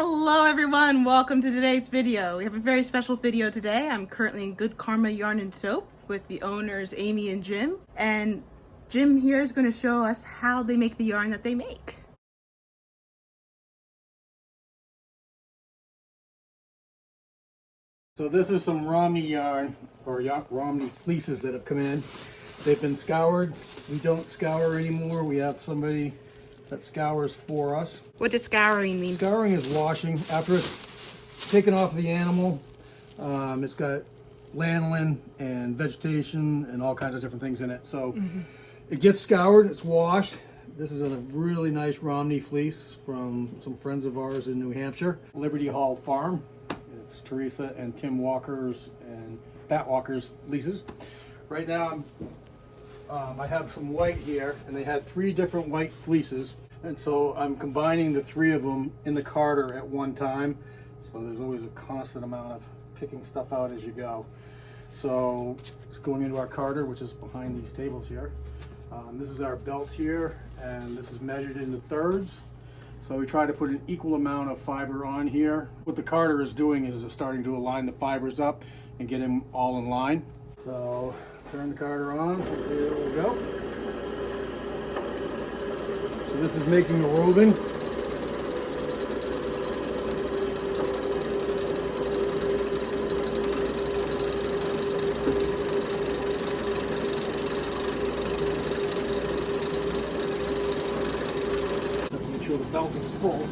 Hello everyone, welcome to today's video. We have a very special video today. I'm currently in Good Karma Yarn and Soap with the owners Amy and Jim. And Jim here is going to show us how they make the yarn that they make. So this is some Romney yarn, or Romney fleeces that have come in. They've been scoured. We don't scour anymore. We have somebody that scours for us. What does scouring mean? Scouring is washing. After it's taken off the animal, it's got lanolin and vegetation and all kinds of different things in it. So it gets scoured, it's washed. This is a really nice Romney fleece from some friends of ours in New Hampshire. Liberty Hall Farm. It's Teresa and Tim Walker's and Pat Walker's fleeces. Right now I have some white here, and they had 3 different white fleeces, and so I'm combining the 3 of them in the carder at one time. So there's always a constant amount of picking stuff out as you go. So it's going into our carder, which is behind these tables here. This is our belt here, and this is measured into thirds. So we try to put an equal amount of fiber on here. What the carder is doing is it's starting to align the fibers up and get them all in line. So turn the carder on, there we go. So this is making the roving. Make sure the belt is full.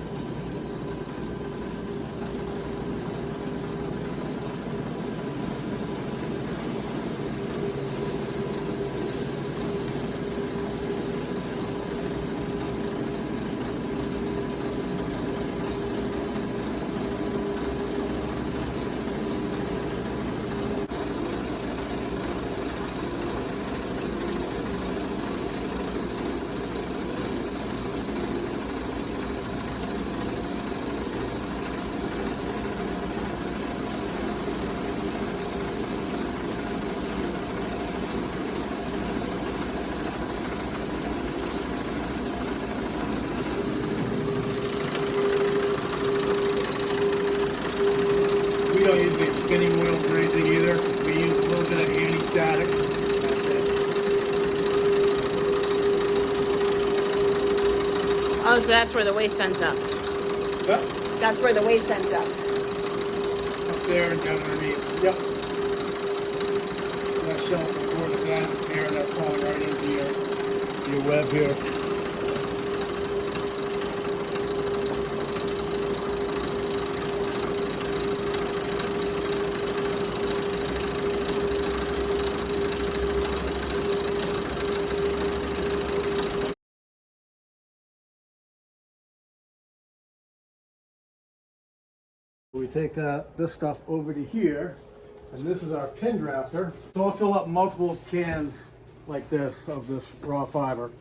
We don't use any spinning wheels or anything either. We use a little bit of anti-static. That's it. Oh, so that's where the waste ends up. Yep. That's where the waste ends up. Up there and down underneath. Yep. That shell support of that here, that's falling right into your web here. We take this stuff over to here, and this is our pin drafter. So I'll fill up multiple cans like this of this raw fiber.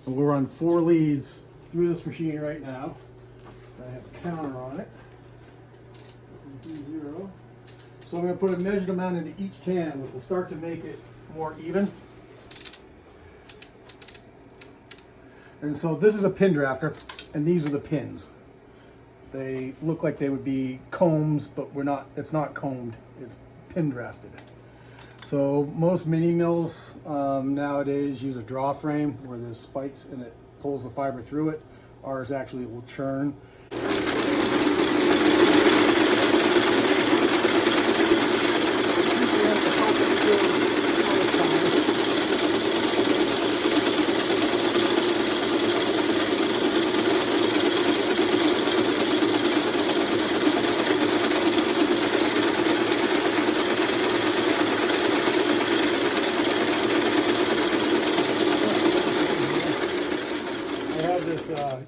And we'll run 4 leads through this machine right now. I have a counter on it. 0. So I'm going to put a measured amount into each can, which will start to make it more even. And so this is a pin drafter, and these are the pins. They look like they would be combs, but it's not combed, it's pin drafted. So most mini mills nowadays use a draw frame where there's spikes and it pulls the fiber through it. Ours actually will churn.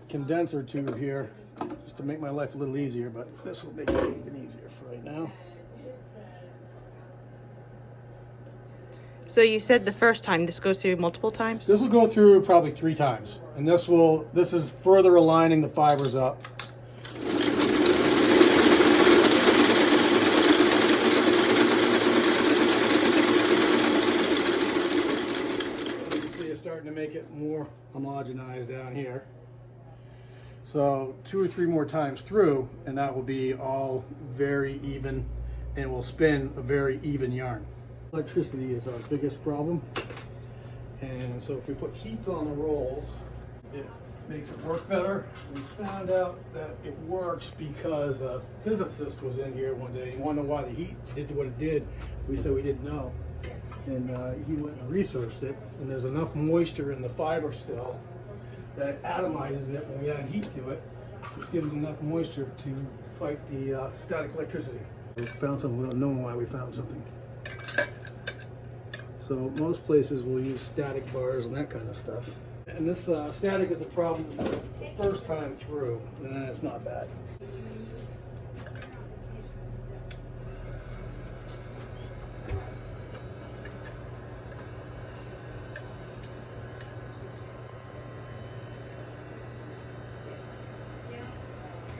Condenser tube here just to make my life a little easier, but this will make it even easier for right now. So you said the first time, this goes through multiple times? This will go through probably 3 times, and this is further aligning the fibers up. You can see it's starting to make it more homogenized down here. So 2 or 3 more times through, and that will be all very even, and will spin a very even yarn. Electricity is our biggest problem, and so if we put heat on the rolls, it makes it work better. We found out that it works because a physicist was in here one day. He wanted to know why the heat did what it did. We said we didn't know, and he went and researched it, and there's enough moisture in the fiber still that it atomizes it when we add heat to it, which gives it enough moisture to fight the static electricity. We found something, we don't know why we found something. So most places will use static bars and that kind of stuff. And this static is a problem the first time through, and then it's not bad.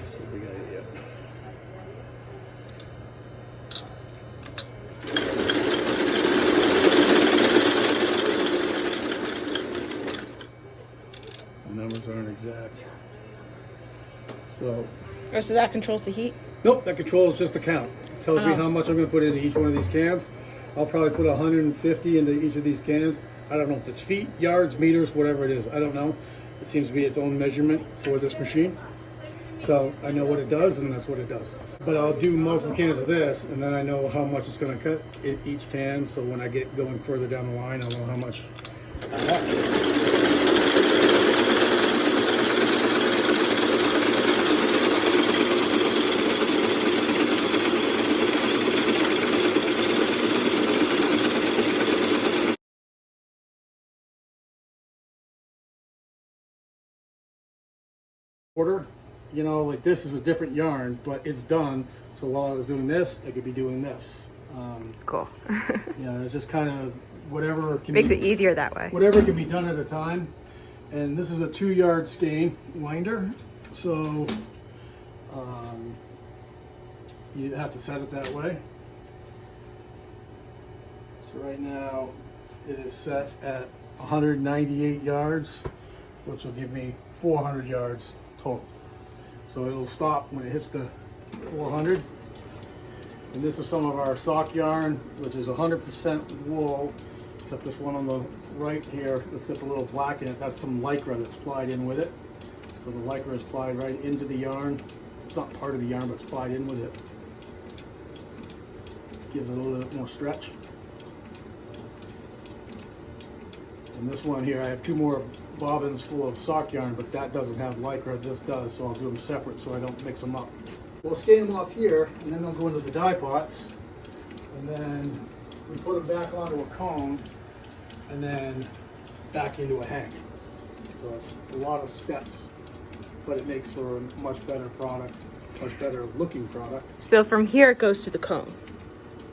See what we got here. Numbers aren't exact. So. Oh, so that controls the heat? Nope, that controls just the count. It tells me how much I'm going to put into each one of these cans. I'll probably put 150 into each of these cans. I don't know if it's feet, yards, meters, whatever it is. I don't know. It seems to be its own measurement for this machine. So I know what it does, and that's what it does. But I'll do multiple cans of this, and then I know how much it's going to cut in each can. So when I get going further down the line, I'll know how much I have. Order, you know, like this is a different yarn, but it's done. So while I was doing this, I could be doing this. Cool. You know, it's just kind of whatever can Makes it easier that way. Whatever can be done at a time. And this is a 2-yard skein winder, so you have to set it that way. So right now it is set at 198 yards, which will give me 400 yards total. So it'll stop when it hits the 400. And this is some of our sock yarn, which is 100% wool, except this one on the right here that's got the little black in it. That's some lycra that's plied in with it. So the lycra is plied right into the yarn. It's not part of the yarn, but it's plied in with it. Gives it a little bit more stretch. And this one here, I have 2 more bobbins full of sock yarn, but that doesn't have lycra. This does, so I'll do them separate so I don't mix them up. We'll skein them off here, and then they'll go into the dye pots, and then we put them back onto a cone, and then back into a hang. So it's a lot of steps, but it makes for a much better product, much better looking product. So from here it goes to the cone?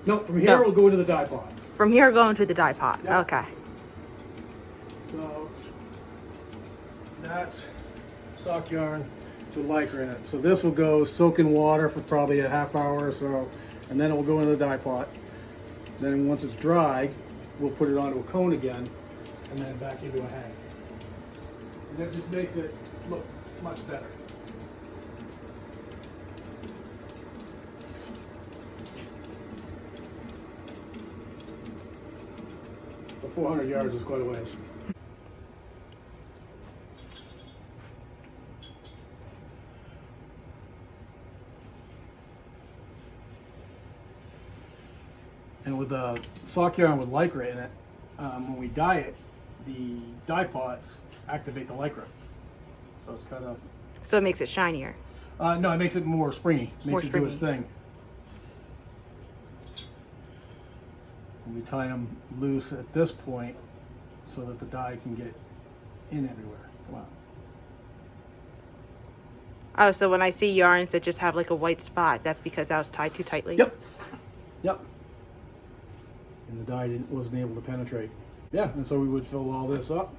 No, from here it'll go into the dye pot. From here going to the dye pot, Yeah. Okay. So that's sock yarn with lycra in it. So this will go soak in water for probably a half hour or so, and then it will go into the dye pot. Then once it's dry, we'll put it onto a cone again, and then back into a hang. And that just makes it look much better. So 400 yards is quite a ways. And with the sock yarn with lycra in it, when we dye it, the dye pots activate the lycra. So it's kind of... So it makes it shinier? No, it makes it more springy. Makes it do its thing. And we tie them loose at this point so that the dye can get in everywhere. Come on. Oh, so when I see yarns that just have like a white spot, that's because that was tied too tightly? Yep. Yep. And the dye wasn't able to penetrate. Yeah, and so we would fill all this up.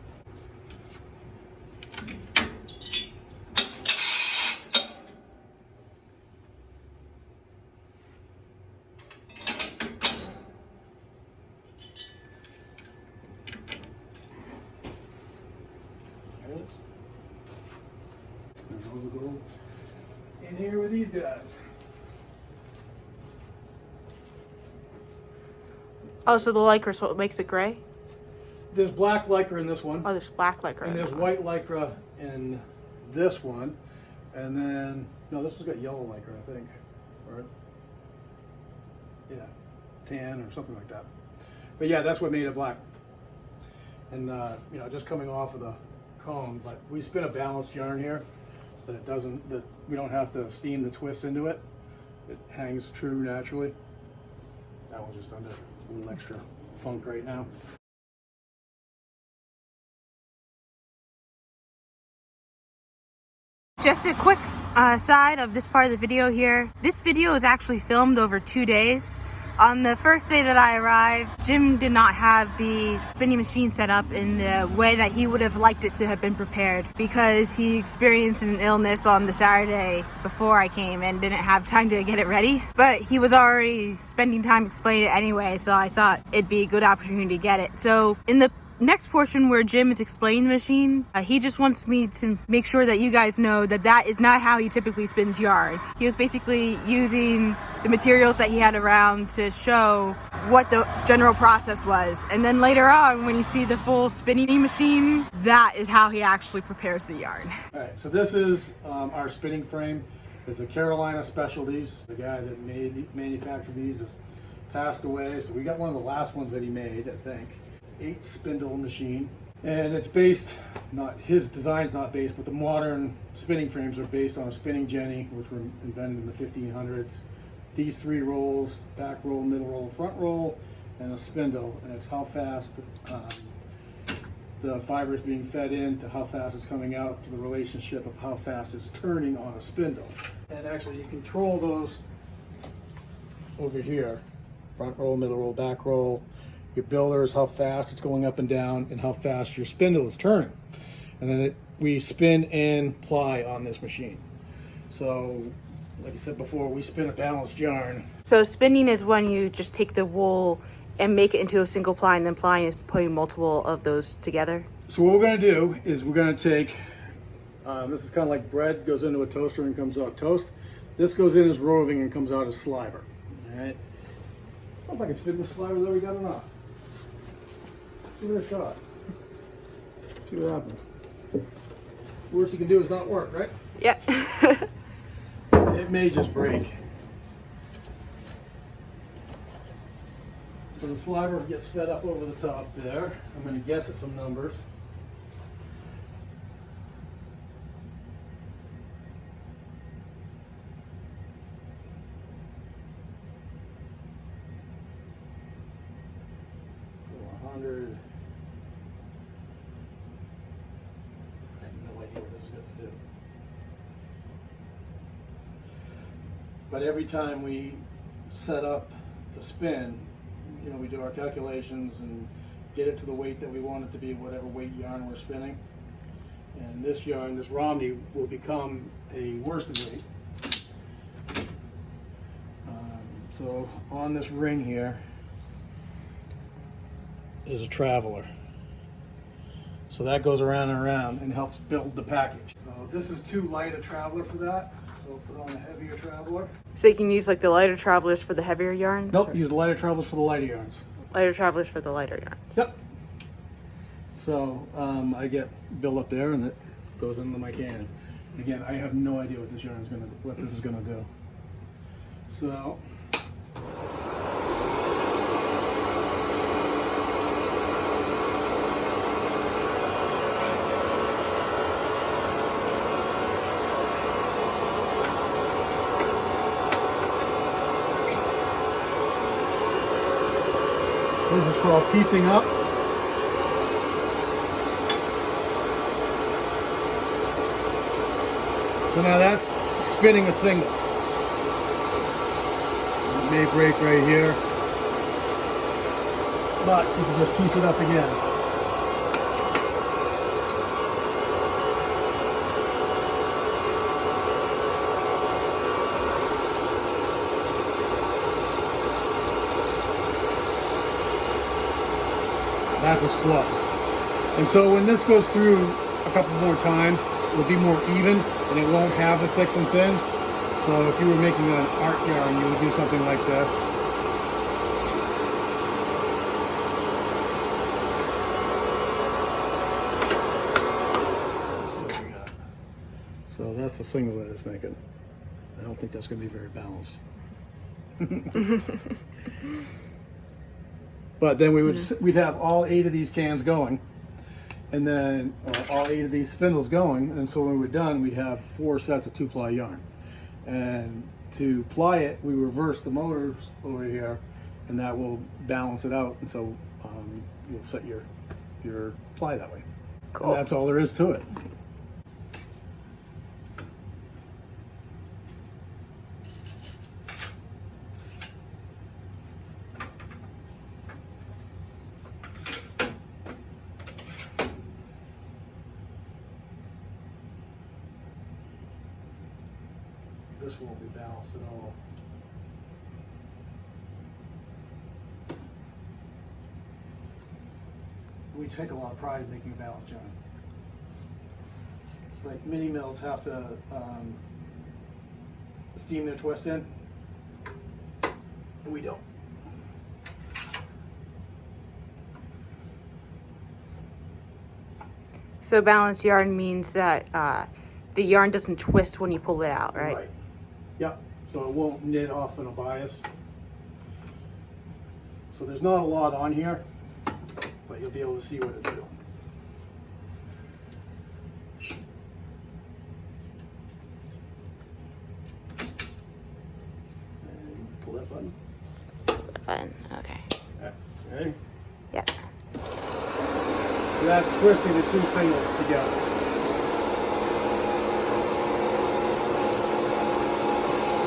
those will go in here with these guys. Oh, so the lycra is what makes it gray? There's black lycra in this one. Oh, there's black lycra. And there's white lycra in this one. And then, no, this one's got yellow lycra, I think. Or, yeah, tan or something like that. But yeah, that's what made it black. And, you know, just coming off of the cone, but we spin a balanced yarn here that it doesn't, that we don't have to steam the twist into it. It hangs true naturally. That one's just under a little extra funk right now. Just a quick side of this part of the video here. This video is actually filmed over 2 days. On the first day that I arrived, Jim did not have the spinning machine set up in the way that he would have liked it to have been prepared because he experienced an illness on the Saturday before I came and didn't have time to get it ready. But he was already spending time explaining it anyway, so I thought it'd be a good opportunity to get it. So in the next portion where Jim is explaining the machine, he just wants me to make sure that you guys know that that is not how he typically spins yarn. He was basically using the materials that he had around to show what the general process was. And then later on, when you see the full spinning machine, that is how he actually prepares the yarn. All right, so this is our spinning frame. It's a Carolina Specialties. The guy that manufactured these has passed away, so we got one of the last ones that he made, I think. 8 spindle machine, and it's based, not his design's not based, but the modern spinning frames are based on a spinning jenny, which were invented in the 1500s. These 3 rolls: back roll, middle roll, front roll, and a spindle. And it's how fast the fiber is being fed in to how fast it's coming out, to the relationship of how fast it's turning on a spindle. And actually, you control those over here: front roll, middle roll, back roll. Your builder is how fast it's going up and down and how fast your spindle is turning. And then we spin and ply on this machine. So, like I said before, we spin a balanced yarn. So spinning is when you just take the wool and make it into a single ply, and then plying is putting multiple of those together? So what we're going to do is we're going to take, this is kind of like bread goes into a toaster and comes out toast. This goes in as roving and comes out as sliver. All right. I don't know if I can spin the sliver that we got or not. Give it a shot. See what happens. Worst you can do is not work, right? Yeah. It may just break. So the sliver gets fed up over the top there. I'm going to guess at some numbers. Go 100. I have no idea what this is going to do. But every time we set up to spin, you know, we do our calculations and get it to the weight that we want it to be, whatever weight yarn we're spinning. And this yarn, this Romney, will become a worsted weight. So on this ring here is a traveler. So that goes around and around and helps build the package. So this is too light a traveler for that. So put on a heavier traveler. So you can use like the lighter travelers for the heavier yarns? Nope, use the lighter travelers for the lighter yarns. Lighter travelers for the lighter yarns. Yep. So I get built up there and it goes into my can. Again, I have no idea what this yarn is gonna, what this is gonna do. So. This is called piecing up. So now that's spinning a single. It may break right here, but you can just piece it up again. That's a slug. And so when this goes through a couple more times, will be more even and it won't have the thicks and thins. So if you were making an art yarn, you would do something like this. Let's see what we got. So that's the single that it's making. I don't think that's going to be very balanced. But then we'd have all 8 of these cans going, and then all 8 of these spindles going, and so when we're done, we'd have 4 sets of 2-ply yarn. And to ply it, we reverse the motors over here, and that will balance it out, and so you'll set your ply that way. Cool. And that's all there is to it. This won't be balanced at all. We take a lot of pride in making a balanced yarn. Like mini mills have to steam their twist in, and we don't. So balanced yarn means that the yarn doesn't twist when you pull it out, right? Right. Yep. So it won't knit off in a bias. So there's not a lot on here, but you'll be able to see what it's doing. And pull that button. Button. Okay. Okay. Yep. So that's twisting the 2 singles together.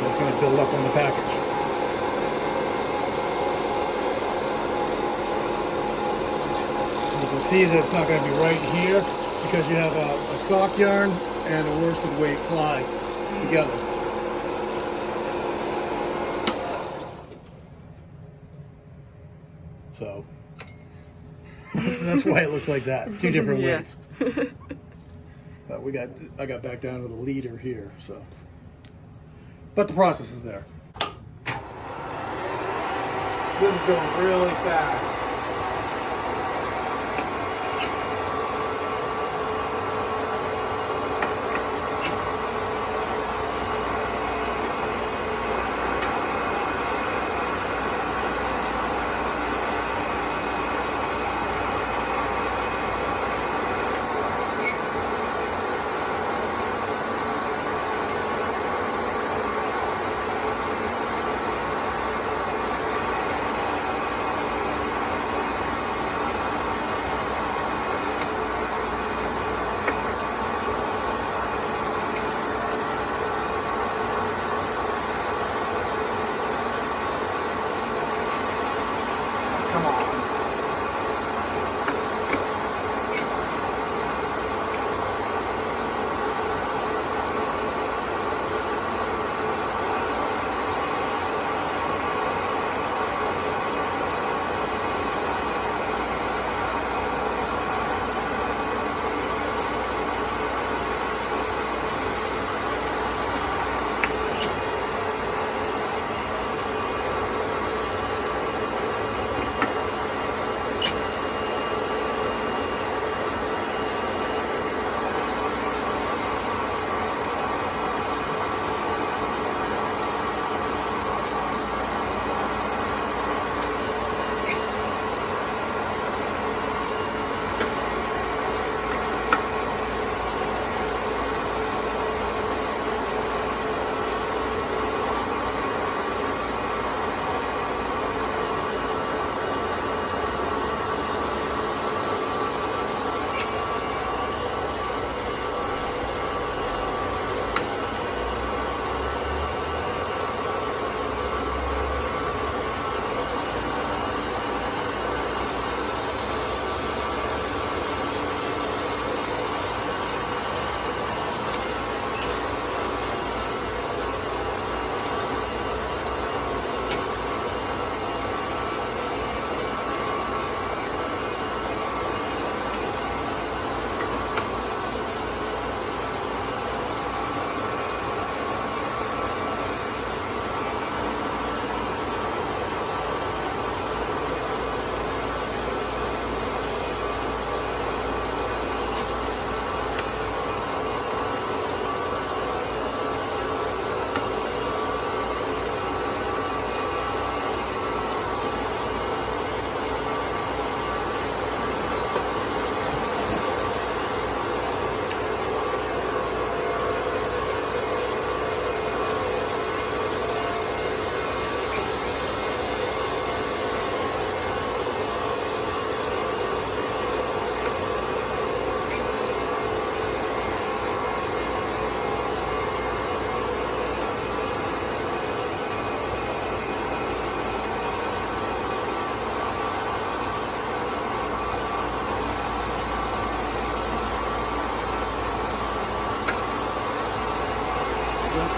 It's going to build up on the package. You can see that it's not going to be right here because you have a sock yarn and a worsted weight ply together. So that's why it looks like that. 2 different weights. But I got back down to the leader here, so. But the process is there. This is going really fast.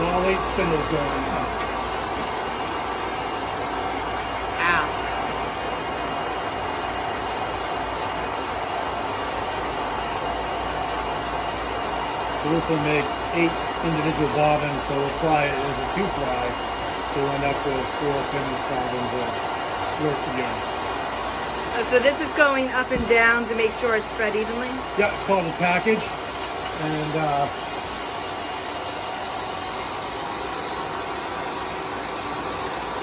all 8 spindles going up. Ow. So this will make 8 individual bobbins, so we'll try it as a 2-ply. So we'll end up with 4 finished bobbins of work together. Oh, so this is going up and down to make sure it's spread evenly? Yeah, it's called a package. And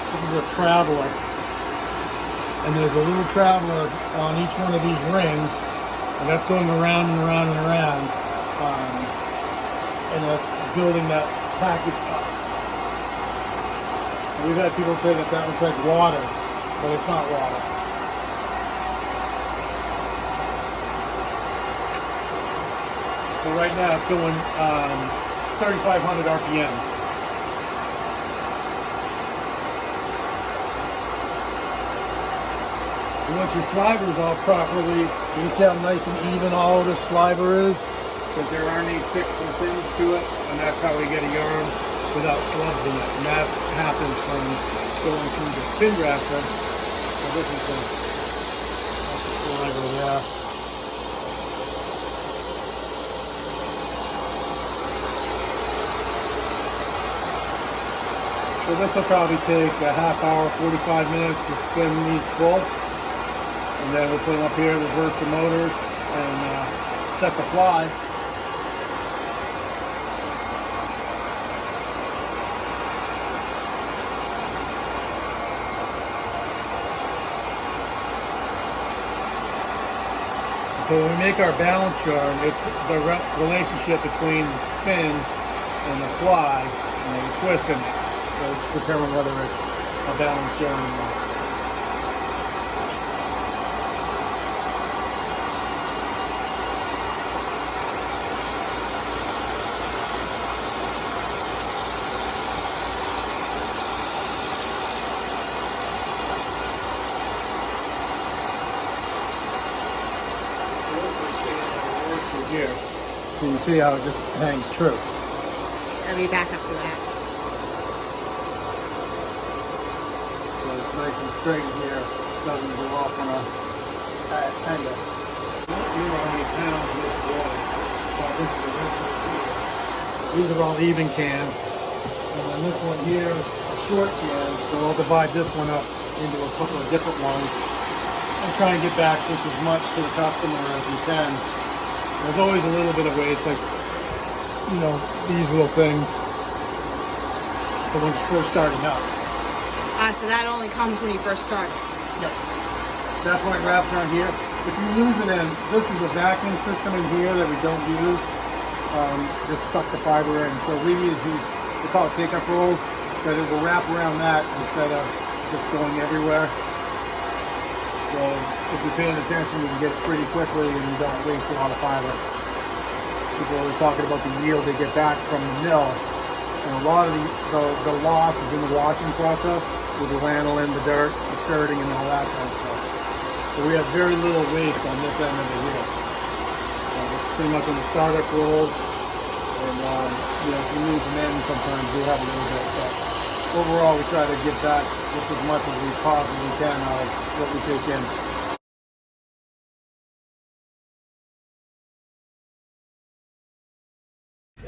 this is a traveler. And there's a little traveler on each one of these rings. And that's going around and around and around. And that's building that package up. And we've had people say that that looks like water, but it's not water. So right now it's going 3,500 RPMs. And once your sliver is all properly, you can see how nice and even all the sliver is, because there aren't any fixing things to it, and that's how we get a yarn without slubs in it. And that happens from going through the spin drafter. So this is the sliver there. So this will probably take a half hour, 45 minutes to spin these full. And then we'll put them up here, reverse the motors, and set the fly. So when we make our balance yarn, it's the relationship between the spin and the fly, and the twist in it. So determine whether it's a balanced yarn or not. Here, so you see how it just hangs true. Let me back up to that. So it's nice and straight here. Doesn't go off on a angle. You know how many pounds this was. These are all even cans. And then this one here is a short can. So I'll divide this one up into a couple of different ones and try and get back just as much to the customer as we can. There's always a little bit of waste, like, you know, these little things. So when it's first starting up. So that only comes when you first start. Yep. That's why it wraps around here. If you lose it in, this is a vacuum system in here that we don't use. Just suck the fiber in. So we use these, we call it take-up rolls, that it will wrap around that instead of just going everywhere. So if you're paying attention, you can get it pretty quickly and you don't waste a lot of fiber. People are talking about the yield they get back from the mill. And a lot of the loss is in the washing process with the lanolin, the dirt, the skirting, and all that kind of stuff. So we have very little waste on this end of the wheel. So it's pretty much on the startup rolls. And you know, if you lose them in, sometimes we have a little bit. But overall, we try to get back just as much as we possibly can out of what we take in.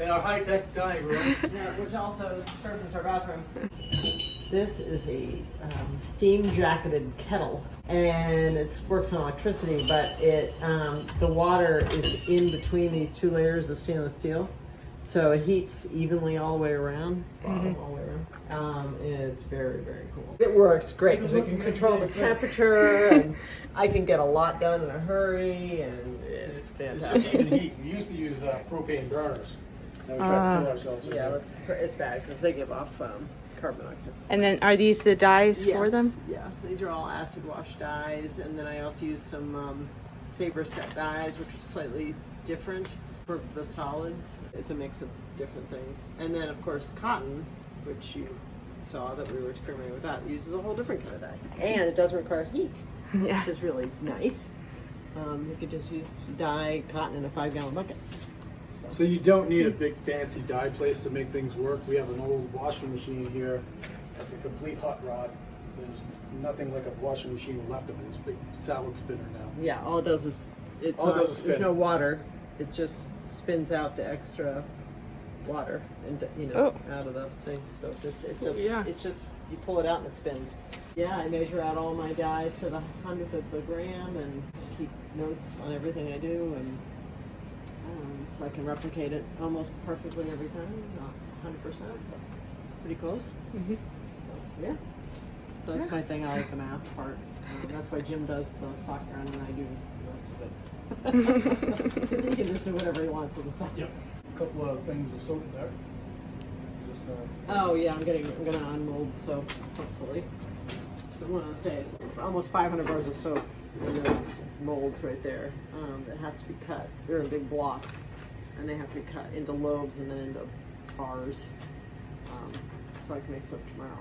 In our high-tech dining room. Which also serves as our bathroom. This is a steam-jacketed kettle, and it works on electricity, but the water is in between these 2 layers of stainless steel, so it heats evenly all the way around, all the way around. It's very, very cool. It works great because we can control the temperature, and I can get a lot done in a hurry, and it's fantastic. It's just even heat. We used to use propane burners. And we try to kill ourselves. Yeah, it's bad because they give off carbon dioxide. And then are these the dyes for them? Yeah, these are all acid wash dyes, and then I also use some saber set dyes, which are slightly different for the solids. It's a mix of different things. And then of course cotton, which you saw that we were experimenting with, that uses a whole different kind of dye. And it doesn't require heat, Yeah. which is really nice. You could just dye cotton in a 5-gallon bucket. So So you don't need a big fancy dye place to make things work. We have an old washing machine here. That's a complete hot rod. There's nothing like a washing machine left of it. It's a big salad spinner now. Yeah, all it does is there's no water. It just spins out the extra water and out of the thing. So it's just you pull it out and it spins. Yeah, I measure out all my dyes to the 100th of the gram and keep notes on everything I do, and so I can replicate it almost perfectly every time. Not 100%, but pretty close. Mm-hmm. So, yeah. So that's my thing. I like the math part. That's why Jim does the sock yarn and I do the rest of it. Because he can just do whatever he wants with the sock. Yep. A couple of things of soap there. Just, oh yeah, I'm gonna unmold soap hopefully. It's been one of those days. Almost 500 bars of soap in those molds right there. It has to be cut. They're in big blocks, and they have to be cut into lobes and then into bars. So I can make soap tomorrow.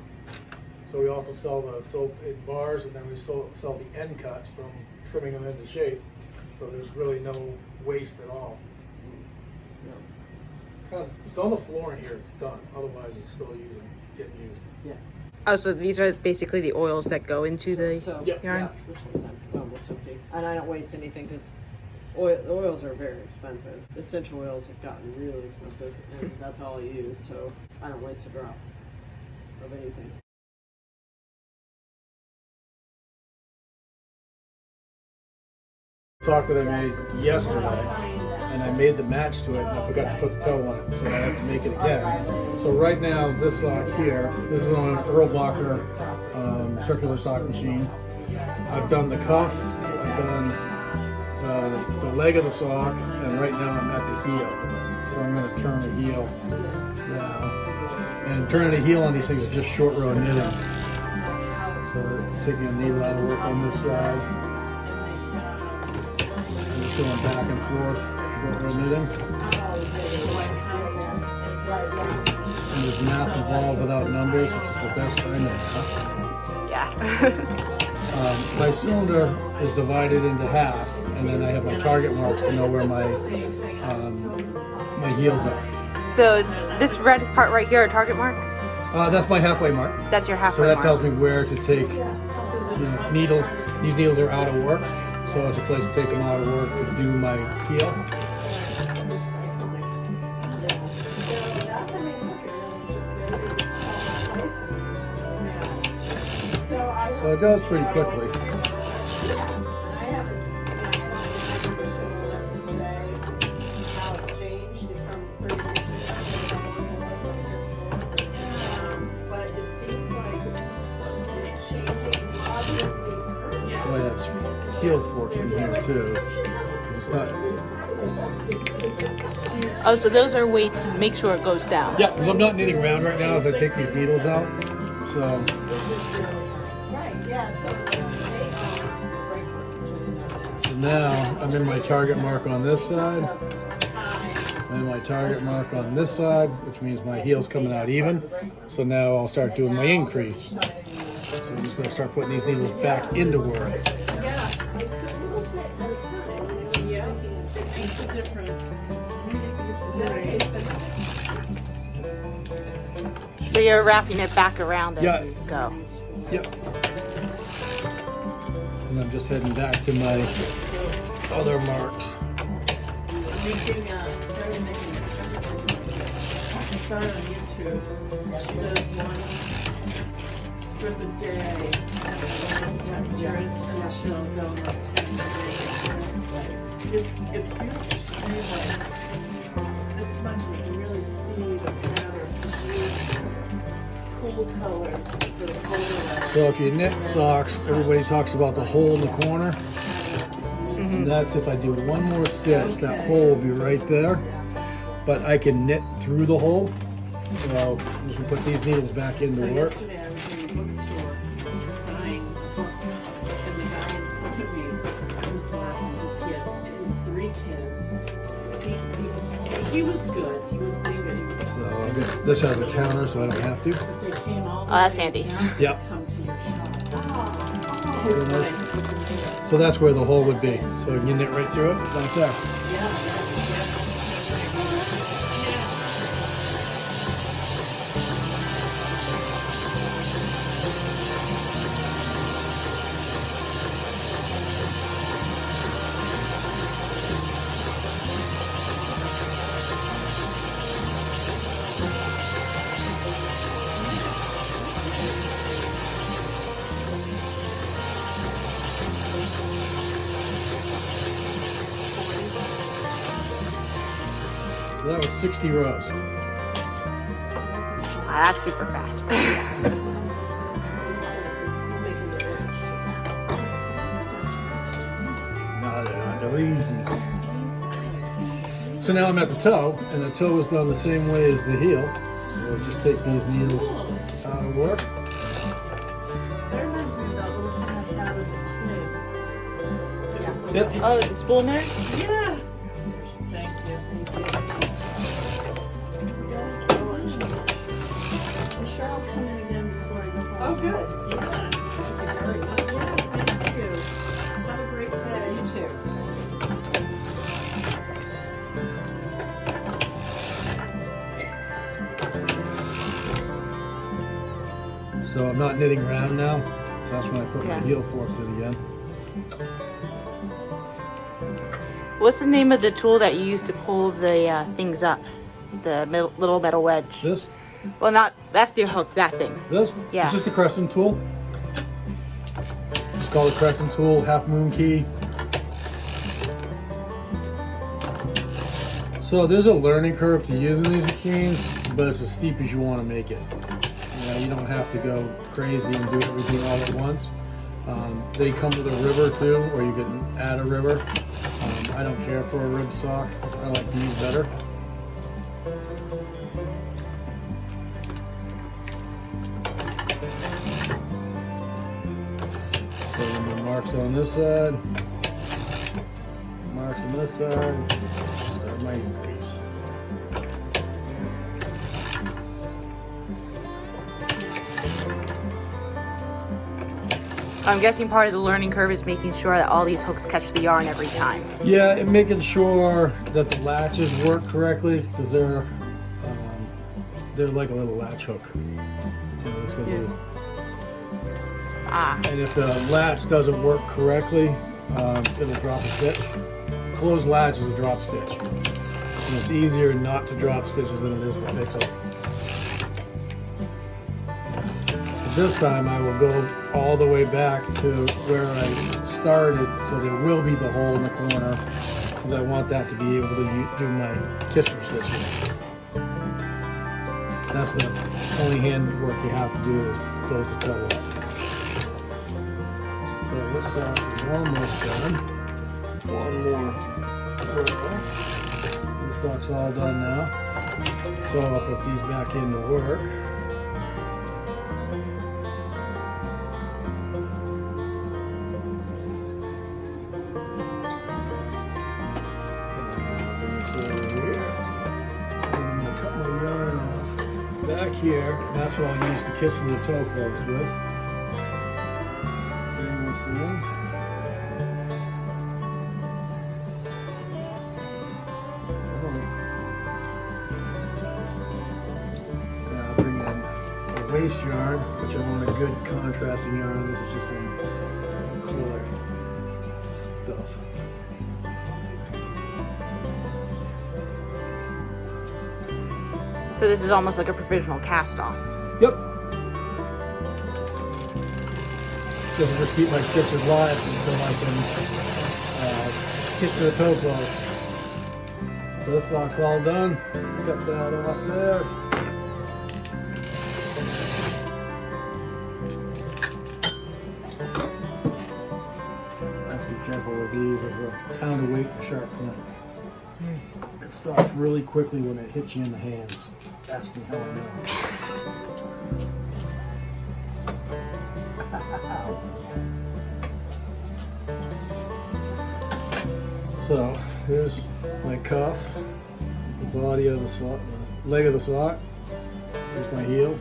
So we also sell the soap in bars, and then we sell the end cuts from trimming them into shape. So there's really no waste at all. Yeah. It's on the floor in here. It's done. Otherwise, it's still getting used. Yeah. Oh, so these are basically the oils that go into the Yep. yarn? Yeah, this one's almost empty. And I don't waste anything because oils are very expensive. Essential oils have gotten really expensive, and that's all I use, so I don't waste a drop of anything. Sock that I made yesterday, and I made the match to it, and I forgot to put the toe on it, so I have to make it again. So right now, this sock here, this is on an Earl Blocker circular sock machine. I've done the cuff, I've done the leg of the sock, and right now I'm at the heel. So I'm going to turn the heel now. And turning the heel on these things is just short row knitting. So taking a needle out of work on this side. Just going back and forth, short row knitting. And there's math involved without numbers, which is the best I know. Yeah. My cylinder is divided into half, and then I have my target marks to know where my heels are. So is this red part right here a target mark? That's my halfway mark. That's your halfway So that mark. tells me where to take needles. These needles are out of work, so it's a place to take them out of work to do my heel. So it goes pretty quickly. So I have heel forks in here too, because it's not. Oh, so those are weights to make sure it goes down. Yeah, because I'm not knitting around right now as I take these needles out. So. So now I'm in my target mark on this side, and my target mark on this side, which means my heel's coming out even. So now I'll start doing my increase. So I'm just going to start putting these needles back into work. So you're wrapping it back around as you go. Yep. And I'm just heading back to my other marks. I saw it on YouTube. She does one strip a day, temperatures, and she'll go like 10 days. It's beautiful. She's like this much, you can really see the pattern. Cool colors for the color. So if you knit socks, everybody talks about the hole in the corner. And that's if I do one more stitch, that hole will be right there. But I can knit through the hole. So I'm just gonna put these needles back into So work. yesterday I was in the bookstore buying a book, and the guy in front of me, I was laughing because he had his 3 kids. He was good. He was being good. So I guess this has a counter, so I don't have to. But they came all the that's way handy. down to Yep. come to your shop. His wife. So that's where the hole would be. So you knit right through it, right there. So that was 60 rows. That's super fast. No, they're easy. So now I'm at the toe, and the toe is done the same way as the heel. So we'll just take these needles out of work. That reminds me of that little thing I had as a kid. It was like Yep. Oh, the spool there? Yeah. Thank you. I'm sure I'll come in again before I go home. Oh, good. Yeah. Yeah, thank you. Have a great day. You too. So I'm not knitting round now. So that's when I put my Yeah. heel forks in again. What's the name of the tool that you use to pull the things up? The little metal wedge. This, Well, not, that's your hook, that thing. this, Yeah. it's just a crescent tool. It's called a crescent tool, half moon key. So there's a learning curve to using these machines, but it's as steep as you want to make it. You don't have to go crazy and do everything all at once. They come with a ribber too, or you can add a ribber. I don't care for a rib sock. I like these better. So the marks on this side, marks on this side, start my increase. I'm guessing part of the learning curve is making sure that all these hooks catch the yarn every time. Yeah, and making sure that the latches work correctly, because they're like a little latch hook. That's what they do. Ah, And if the latch doesn't work correctly, it'll drop a stitch. Closed latch is a drop stitch. And it's easier not to drop stitches than it is to fix them. This time I will go all the way back to where I started, so there will be the hole in the corner, because I want that to be able to do my kisser stitching. That's the only handwork you have to do, is close the toe up. So this sock is almost done. One more. This sock's all done now. So I'll put these back into work. Back here, that's what I'll use to kiss the toe closed with. Bring this in. Now I'll bring in the waist yarn, which I want a good contrasting yarn. This is just some acrylic stuff. so this is almost like a provisional cast off. Yep. Just keep my stitches live until I can get to the toe close. So this sock's all done. Cut that off there. I have to be careful with these. There's a pound of weight in sharp point. It stops really quickly when it hits you in the hands. Ask me how I know. So here's my cuff, the body of the sock, the leg of the sock. Here's my heel,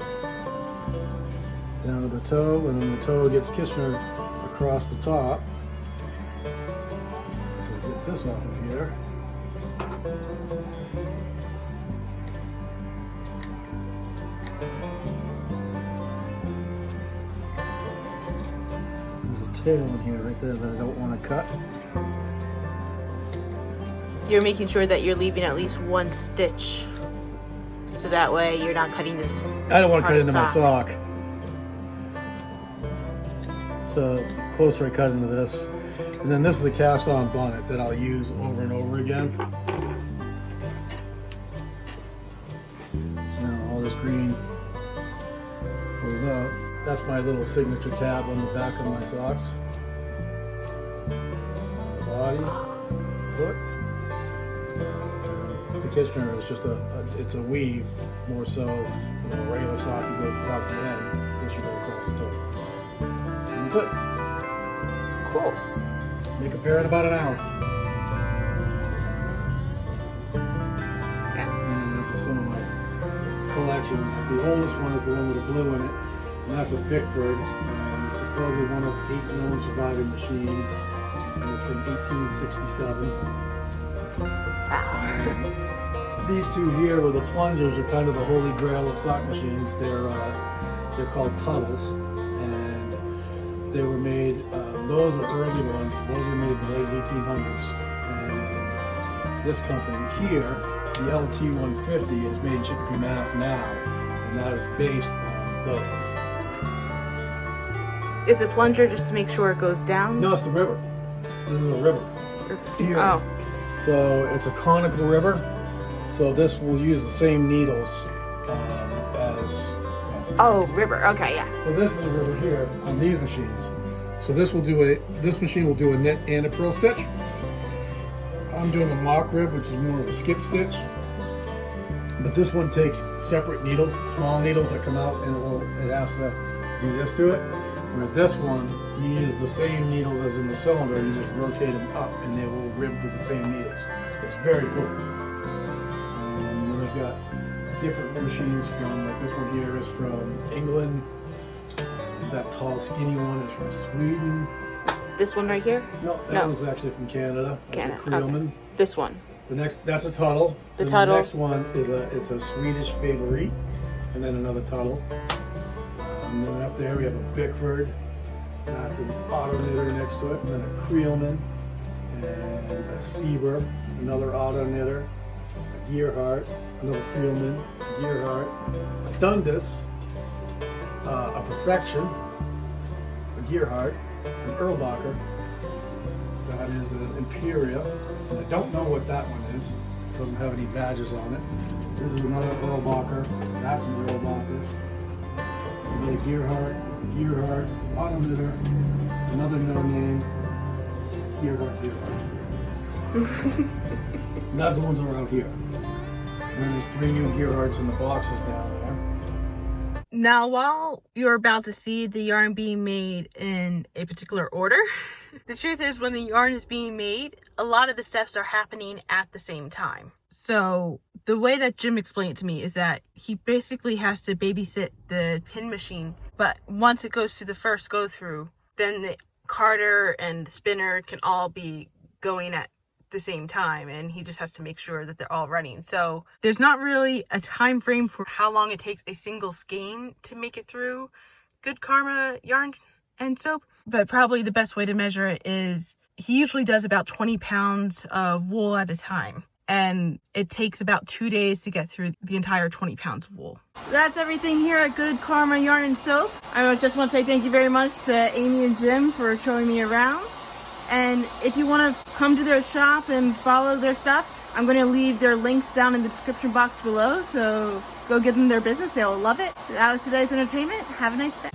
down to the toe, and then the toe gets Kitchener across the top. So get this off of here. There's a tail in here right there that I don't want to cut. You're making sure that you're leaving at least one stitch, so that way you're not cutting this. I don't want to part cut of into the my sock. So the closer I cut into this. And then this is a cast on bonnet that I'll use over and over again. That's my little signature tab on the back of my socks. Body, foot. The Kitchener is just it's a weave, more so than a regular sock. You go across the end, this you go across the toe. And that's it. Cool. Make a pair in about an hour. And this is some of my collections. The oldest one is the one with the blue in it, and that's a Bickford. And it's supposedly one of 8 known surviving machines. And it's from 1867. These two here with the plungers are kind of the holy grail of sock machines. They're called Tuttles, and they were made. Those are early ones. Those were made in the late 1800s. And this company here, the LT150, is made in Chicopee, Mass. Now, and that is based on those. Is it plunger just to make sure it goes down? No, it's the river. This is a river. Here. Oh. So it's a conical river. So this will use the same needles as. Oh, river. Okay, yeah. So this is a river here on these machines. So this machine will do a knit and a purl stitch. I'm doing a mock rib, which is more of a skip stitch. But this one takes separate needles, small needles that come out, and it has to do this to it. With this one, you use the same needles as in the cylinder. You just rotate them up, and they will rib with the same needles. It's very cool. And then we've got different machines from, like this one here is from England. That tall, skinny one is from Sweden. This one right here? No, that one's actually from Canada. That's a Creelman. Okay. This one. The next, that's a Tuttle. The And Tuttle. The next one is it's a Swedish Favorite, and then another Tuttle. And then up there we have a Bickford. That's an auto knitter next to it, and then a Creelman, and a Stever, another auto knitter, a Gearhart, another Creelman, a Gearhart, a Dundas, a Perfection, a Gearhart, an Erlbacher. That is an Imperial. And I don't know what that one is. It doesn't have any badges on it. This is another Erlbacher. That's an Erlbacher. Another Gearhart, auto knitter, another no name, Gearhart. And that's the ones around here. And then there's 3 new Gearharts in the boxes down there. Now, while you're about to see the yarn being made in a particular order, the truth is when the yarn is being made, a lot of the steps are happening at the same time. So the way that Jim explained it to me is that he basically has to babysit the pin machine, but once it goes through the first go through, then the carder and the spinner can all be going at the same time, and he just has to make sure that they're all running. So there's not really a time frame for how long it takes a single skein to make it through Good Karma yarn and soap, but probably the best way to measure it is he usually does about 20 pounds of wool at a time, and it takes about 2 days to get through the entire 20 pounds of wool. That's everything here at Good Karma Yarn and Soap. I just want to say thank you very much to Amy and Jim for showing me around. And if you want to come to their shop and follow their stuff, I'm going to leave their links down in the description box below. So go give them their business. They'll love it. That was today's entertainment. Have a nice day.